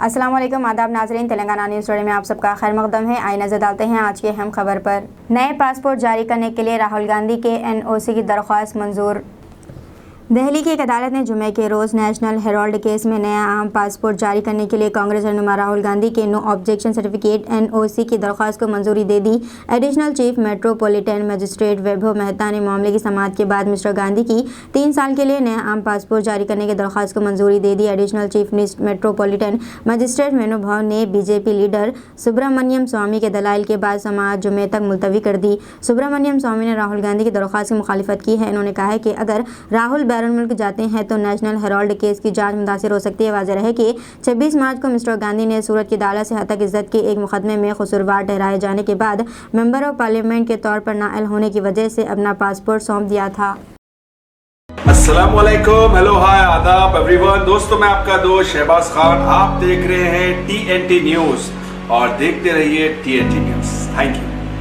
अस्सलाम वालेकुम, आदाब नाज़रीन। तेलंगाना न्यूज़ टुडे में आप सबका खैर मकदम है। आइए नजर डालते हैं आज के अहम खबर पर। नए पासपोर्ट जारी करने के लिए राहुल गांधी के NOC की दरख्वास्त मंजूर। दिल्ली की एक अदालत ने जुमे के रोज़ नेशनल हेराल्ड केस में नया आम पासपोर्ट जारी करने के लिए कांग्रेस रहनुमा राहुल गांधी के नो ऑब्जेक्शन सर्टिफिकेट NOC की दरख्वास्त को मंजूरी दे दी। एडिशनल चीफ मेट्रोपॉलिटन मजिस्ट्रेट वैभव मेहता ने मामले की समाअत के बाद मिस्टर गांधी की 3 साल के लिए नया आम पासपोर्ट जारी करने की दरख्वास्त को मंजूरी दे दी। एडिशनल चीफ मेट्रोपॉलिटन मजिस्ट्रेट वेणुभाव ने बीजेपी लीडर सुब्रमण्यम स्वामी के दलाइल के बाद समाअत जुमे तक मुलतवी कर दी। सुब्रमण्यम स्वामी ने राहुल गांधी की दरख्वास्त की मुखालिफत की है। उन्होंने कहा है कि अगर राहुल बैरून मुल्क जाते हैं तो नेशनल हेराल्ड केस की जांच मुतासिर हो सकती है। वाज़ेह है कि 26 मार्च को मिस्टर गांधी ने सूरत की अदालत से हतक इज्जत के एक मुकदमे में कसूरवार ठहराए जाने के बाद मेंबर ऑफ पार्लियामेंट के तौर पर नाअहल होने की वजह से अपना पासपोर्ट सौंप दिया था। अस्सलाम वालेकुम, हेलो, हाय, आदाब एवरीवन। दोस्तों, मैं आपका दोस्त शहबाज खान। आप देख रहे हैं TNT न्यूज़ और देखते रहिए TNT न्यूज़। Thank you.